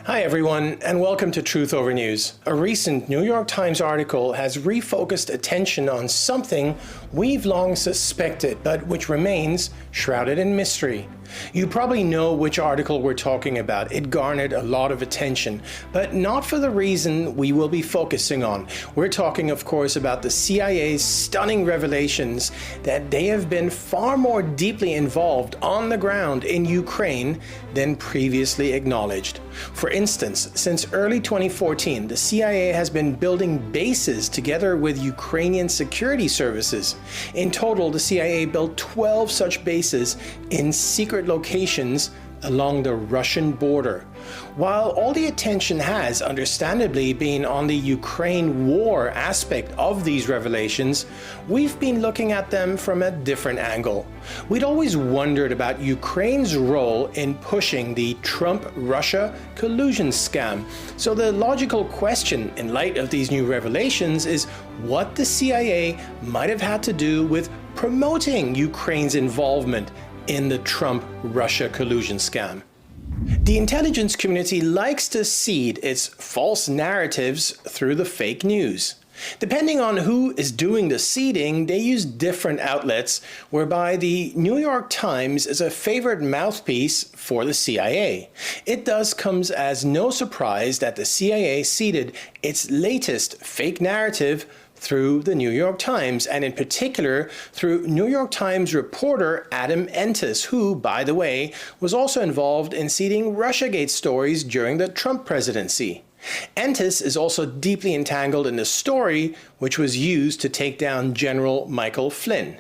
Hi everyone, and welcome to Truth Over News. A recent New York Times article has refocused attention on something we've long suspected, but which remains shrouded in mystery. You probably know which article we're talking about. It garnered a lot of attention, but not for the reason we will be focusing on. We're talking, of course, about the CIA's stunning revelations that they have been far more deeply involved on the ground in Ukraine than previously acknowledged. For instance, since early 2014, the CIA has been building bases together with Ukrainian security services. In total, the CIA built 12 such bases in secret locations along the Russian border. While all the attention has understandably been on the Ukraine war aspect of these revelations, we've been looking at them from a different angle. We'd always wondered about Ukraine's role in pushing the Trump-Russia collusion scam. So the logical question in light of these new revelations is what the CIA might have had to do with promoting Ukraine's involvement in the Trump-Russia collusion scam. The intelligence community likes to seed its false narratives through the fake news. Depending on who is doing the seeding, they use different outlets, whereby the New York Times is a favorite mouthpiece for the CIA. It thus comes as no surprise that the CIA seeded its latest fake narrative through the New York Times, and in particular through New York Times reporter Adam Entis, who, by the way, was also involved in seeding Russiagate stories during the Trump presidency. Entis is also deeply entangled in the story which was used to take down General Michael Flynn.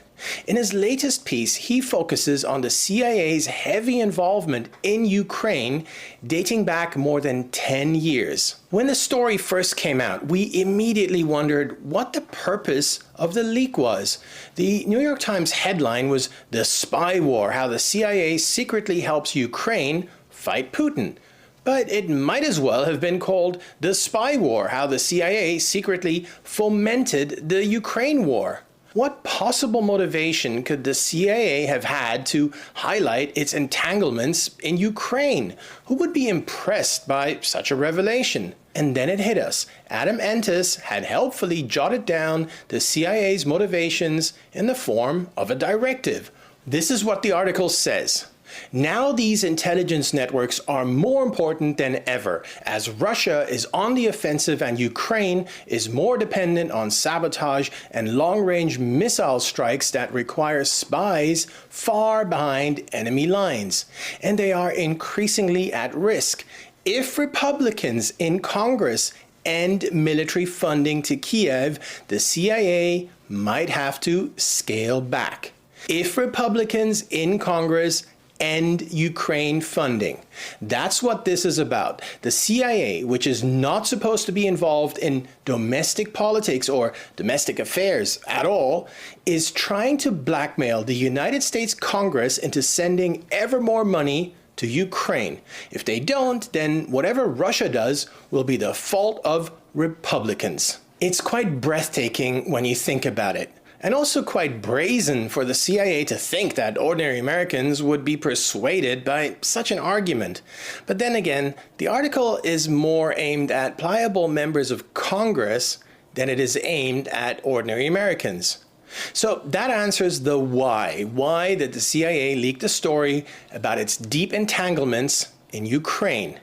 In his latest piece, he focuses on the CIA's heavy involvement in Ukraine dating back more than 10 years. When the story first came out, we immediately wondered what the purpose of the leak was. The New York Times headline was "The Spy War: How the CIA Secretly Helps Ukraine Fight Putin." But it might as well have been called "The Spy War: How the CIA Secretly Fomented the Ukraine War." What possible motivation could the CIA have had to highlight its entanglements in Ukraine? Who would be impressed by such a revelation? And then it hit us. Adam Entis had helpfully jotted down the CIA's motivations in the form of a directive. This is what the article says. Now these intelligence networks are more important than ever, as Russia is on the offensive and Ukraine is more dependent on sabotage and long-range missile strikes that require spies far behind enemy lines. And they are increasingly at risk. If Republicans in Congress end military funding to Kiev, the CIA might have to scale back. If Republicans in Congress end Ukraine funding. That's what this is about. The CIA, which is not supposed to be involved in domestic politics or domestic affairs at all, is trying to blackmail the United States Congress into sending ever more money to Ukraine. If they don't, then whatever Russia does will be the fault of Republicans. It's quite breathtaking when you think about it. And also quite brazen for the CIA to think that ordinary Americans would be persuaded by such an argument. But then again, the article is more aimed at pliable members of Congress than it is aimed at ordinary Americans. So that answers the why. Why did the CIA leak the story about its deep entanglements in Ukraine?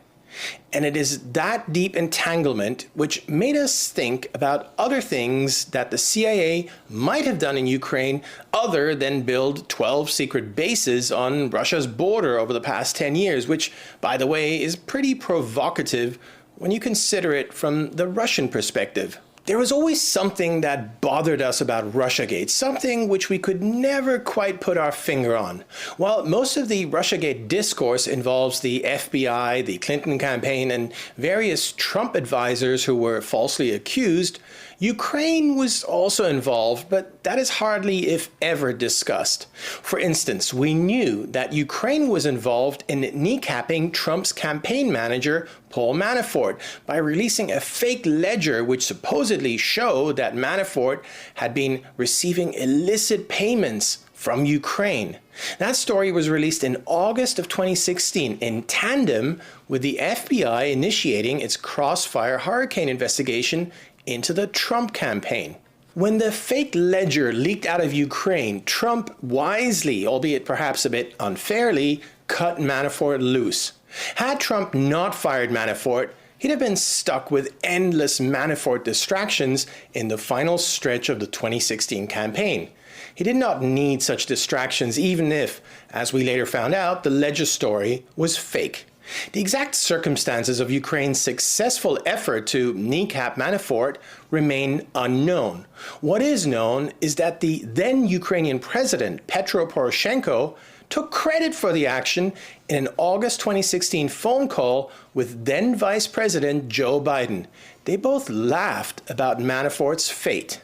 And it is that deep entanglement which made us think about other things that the CIA might have done in Ukraine other than build 12 secret bases on Russia's border over the past 10 years, which, by the way, is pretty provocative when you consider it from the Russian perspective. There was always something that bothered us about Russiagate, something which we could never quite put our finger on. While most of the Russiagate discourse involves the FBI, the Clinton campaign, and various Trump advisors who were falsely accused, Ukraine was also involved, but that is hardly, if ever, discussed. For instance, we knew that Ukraine was involved in kneecapping Trump's campaign manager, Paul Manafort by releasing a fake ledger which supposedly showed that Manafort had been receiving illicit payments from Ukraine. That story was released in August of 2016 in tandem with the FBI initiating its Crossfire Hurricane investigation into the Trump campaign. When the fake ledger leaked out of Ukraine, Trump wisely, albeit perhaps a bit unfairly, cut Manafort loose. Had Trump not fired Manafort, he'd have been stuck with endless Manafort distractions in the final stretch of the 2016 campaign. He did not need such distractions even if, as we later found out, the ledger story was fake. The exact circumstances of Ukraine's successful effort to kneecap Manafort remain unknown. What is known is that the then Ukrainian president, Petro Poroshenko, took credit for the action in an August 2016 phone call with then Vice President Joe Biden. They both laughed about Manafort's fate.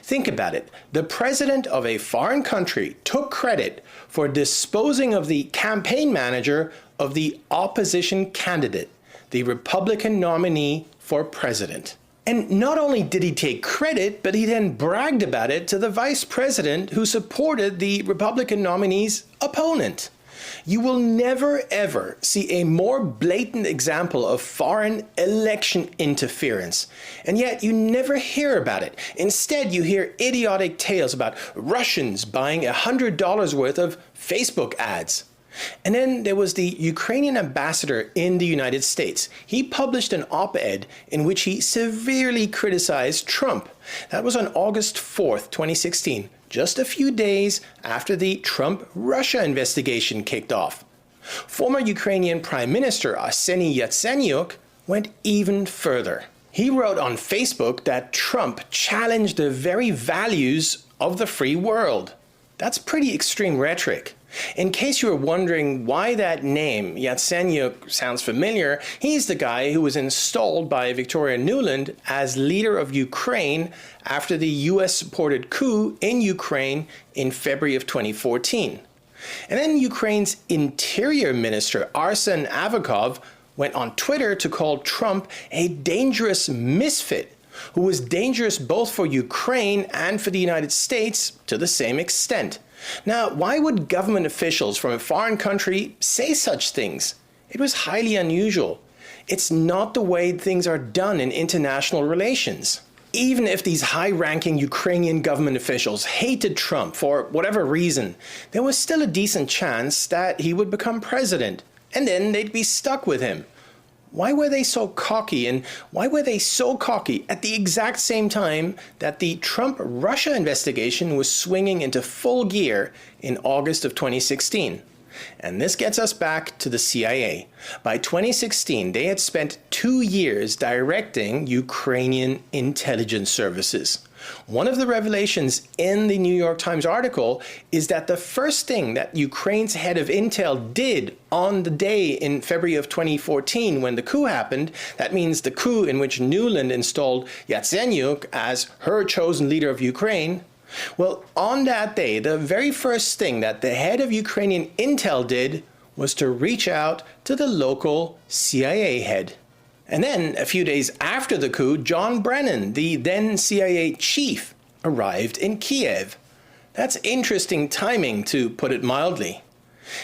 Think about it. The president of a foreign country took credit for disposing of the campaign manager of the opposition candidate, the Republican nominee for president. And not only did he take credit, but he then bragged about it to the vice president who supported the Republican nominee's opponent. You will never ever see a more blatant example of foreign election interference. And yet you never hear about it. Instead, you hear idiotic tales about Russians buying $100 worth of Facebook ads. And then there was the Ukrainian ambassador in the United States. He published an op-ed in which he severely criticized Trump. That was on August 4th, 2016, just a few days after the Trump-Russia investigation kicked off. Former Ukrainian Prime Minister Arseniy Yatsenyuk went even further. He wrote on Facebook that Trump challenged the very values of the free world. That's pretty extreme rhetoric. In case you were wondering why that name, Yatsenyuk, sounds familiar, he's the guy who was installed by Victoria Nuland as leader of Ukraine after the US-supported coup in Ukraine in February of 2014. And then Ukraine's Interior Minister, Arsen Avakov, went on Twitter to call Trump a dangerous misfit, who was dangerous both for Ukraine and for the United States to the same extent. Now, why would government officials from a foreign country say such things? It was highly unusual. It's not the way things are done in international relations. Even if these high-ranking Ukrainian government officials hated Trump for whatever reason, there was still a decent chance that he would become president, and then they'd be stuck with him. Why were they so cocky, and why were they so cocky at the exact same time that the Trump-Russia investigation was swinging into full gear in August of 2016? And this gets us back to the CIA. By 2016, they had spent 2 years directing Ukrainian intelligence services. One of the revelations in the New York Times article is that the first thing that Ukraine's head of intel did on the day in February of 2014 when the coup happened, that means the coup in which Nuland installed Yatsenyuk as her chosen leader of Ukraine, well, on that day, the very first thing that the head of Ukrainian intel did was to reach out to the local CIA head. And then, a few days after the coup, John Brennan, the then CIA chief, arrived in Kiev. That's interesting timing, to put it mildly.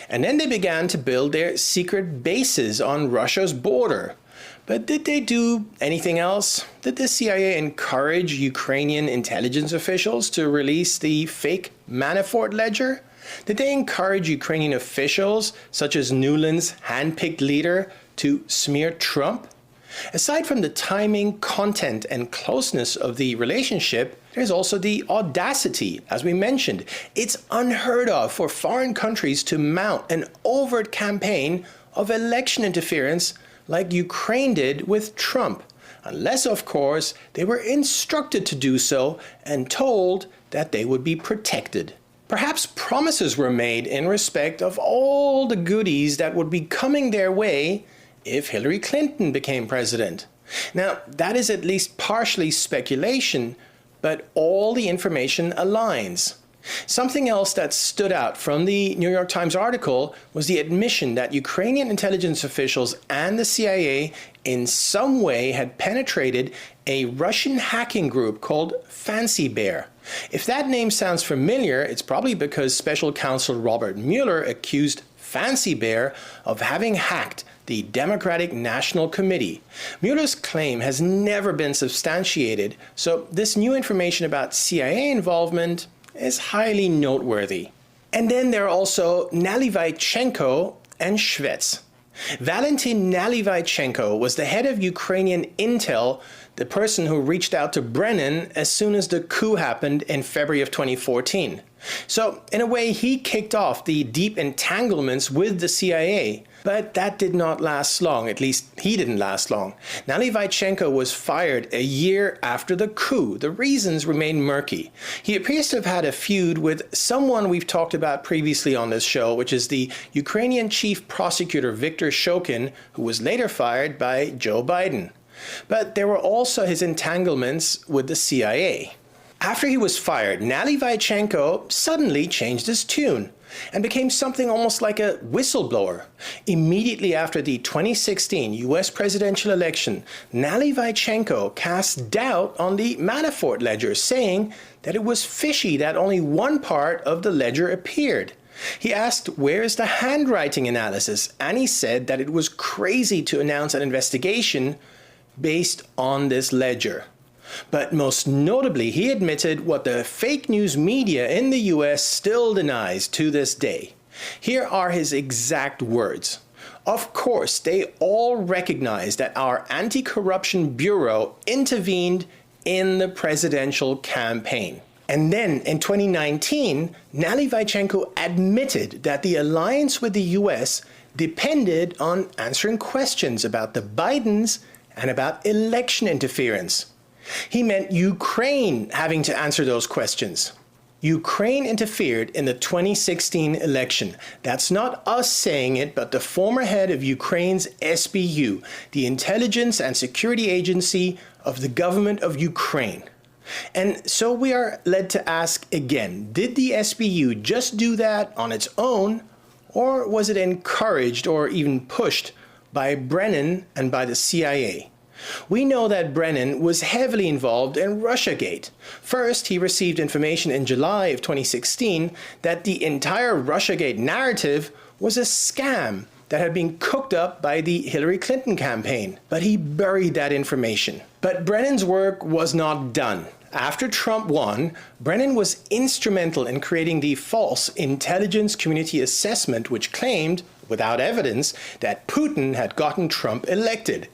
And then they began to build their secret bases on Russia's border. But did they do anything else? Did the CIA encourage Ukrainian intelligence officials to release the fake Manafort ledger? Did they encourage Ukrainian officials, such as Nuland's hand-picked leader, to smear Trump? Aside from the timing, content, and closeness of the relationship, there's also the audacity, as we mentioned. It's unheard of for foreign countries to mount an overt campaign of election interference like Ukraine did with Trump, unless, of course, they were instructed to do so and told that they would be protected. Perhaps promises were made in respect of all the goodies that would be coming their way if Hillary Clinton became president. Now, that is at least partially speculation, but all the information aligns. Something else that stood out from the New York Times article was the admission that Ukrainian intelligence officials and the CIA in some way had penetrated a Russian hacking group called Fancy Bear. If that name sounds familiar, it's probably because Special Counsel Robert Mueller accused Fancy Bear of having hacked the Democratic National Committee. Mueller's claim has never been substantiated, so this new information about CIA involvement is highly noteworthy. And then there are also Nalivaychenko and Shvets. Valentin Nalivaychenko was the head of Ukrainian intel, the person who reached out to Brennan as soon as the coup happened in February of 2014. So, in a way, he kicked off the deep entanglements with the CIA. But that did not last long, at least he didn't last long. Nalivaychenko was fired a year after the coup. The reasons remain murky. He appears to have had a feud with someone we've talked about previously on this show, which is the Ukrainian chief prosecutor Viktor Shokin, who was later fired by Joe Biden. But there were also his entanglements with the CIA. After he was fired, Nalivaychenko suddenly changed his tune and became something almost like a whistleblower. Immediately after the 2016 US presidential election, Nalivaychenko cast doubt on the Manafort ledger, saying that it was fishy that only one part of the ledger appeared. He asked, "Where's the handwriting analysis?" And he said that it was crazy to announce an investigation based on this ledger. But most notably, he admitted what the fake news media in the US still denies to this day. Here are his exact words. "Of course, they all recognize that our Anti-Corruption Bureau intervened in the presidential campaign." And then in 2019, Nalivaychenko admitted that the alliance with the US depended on answering questions about the Bidens and about election interference. He meant Ukraine having to answer those questions. Ukraine interfered in the 2016 election. That's not us saying it, but the former head of Ukraine's SBU, the Intelligence and Security Agency of the government of Ukraine. And so we are led to ask again, did the SBU just do that on its own, or was it encouraged or even pushed by Brennan and by the CIA? We know that Brennan was heavily involved in Russiagate. First, he received information in July of 2016 that the entire Russiagate narrative was a scam that had been cooked up by the Hillary Clinton campaign. But he buried that information. But Brennan's work was not done. After Trump won, Brennan was instrumental in creating the false intelligence community assessment, which claimed, without evidence, that Putin had gotten Trump elected.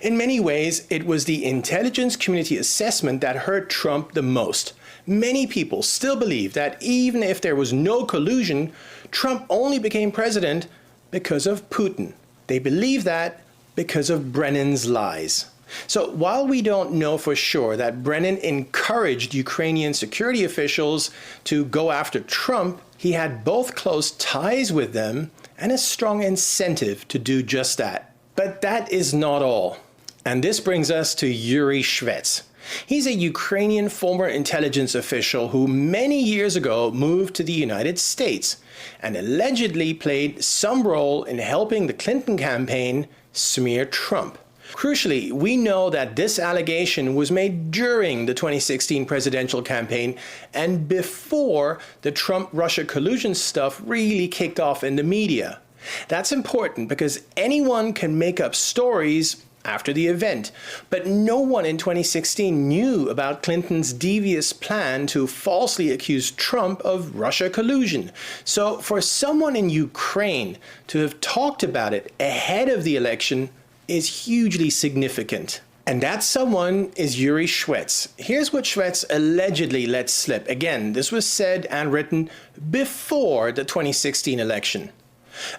In many ways, it was the intelligence community assessment that hurt Trump the most. Many people still believe that even if there was no collusion, Trump only became president because of Putin. They believe that because of Brennan's lies. So while we don't know for sure that Brennan encouraged Ukrainian security officials to go after Trump, he had both close ties with them and a strong incentive to do just that. But that is not all. And this brings us to Yuri Shvets. He's a Ukrainian former intelligence official who many years ago moved to the United States and allegedly played some role in helping the Clinton campaign smear Trump. Crucially, we know that this allegation was made during the 2016 presidential campaign and before the Trump-Russia collusion stuff really kicked off in the media. That's important because anyone can make up stories after the event, but no one in 2016 knew about Clinton's devious plan to falsely accuse Trump of Russia collusion. So for someone in Ukraine to have talked about it ahead of the election is hugely significant. And that someone is Yuri Shvets. Here's what Shvets allegedly let slip. Again, this was said and written before the 2016 election.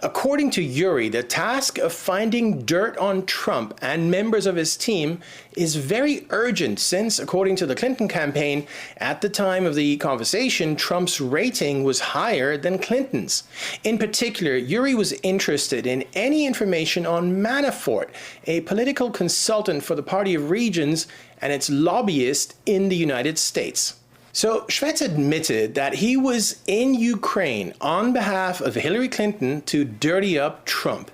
According to Yuri, the task of finding dirt on Trump and members of his team is very urgent since, according to the Clinton campaign, at the time of the conversation, Trump's rating was higher than Clinton's. In particular, Yuri was interested in any information on Manafort, a political consultant for the Party of Regions and its lobbyist in the United States. So Shvets admitted that he was in Ukraine on behalf of Hillary Clinton to dirty up Trump.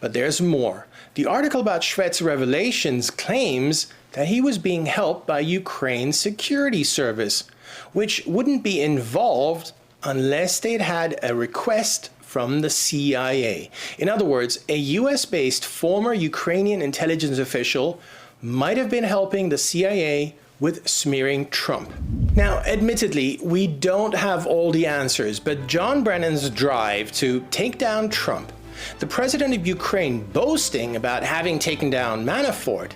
But there's more. The article about Shvets' revelations claims that he was being helped by Ukraine's security service, which wouldn't be involved unless they'd had a request from the CIA. In other words, a US-based former Ukrainian intelligence official might have been helping the CIA with smearing Trump. Now, admittedly, we don't have all the answers, but John Brennan's drive to take down Trump, the president of Ukraine boasting about having taken down Manafort,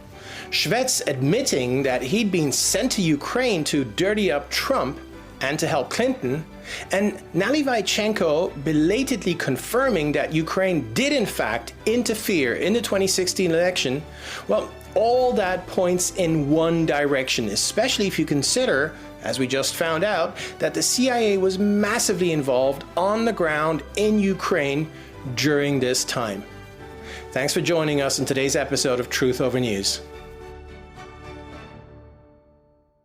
Shvets admitting that he'd been sent to Ukraine to dirty up Trump and to help Clinton, and Nalyvaichenko belatedly confirming that Ukraine did in fact interfere in the 2016 election, well, all that points in one direction, especially if you consider, as we just found out, that the CIA was massively involved on the ground in Ukraine during this time. Thanks for joining us in today's episode of Truth Over News.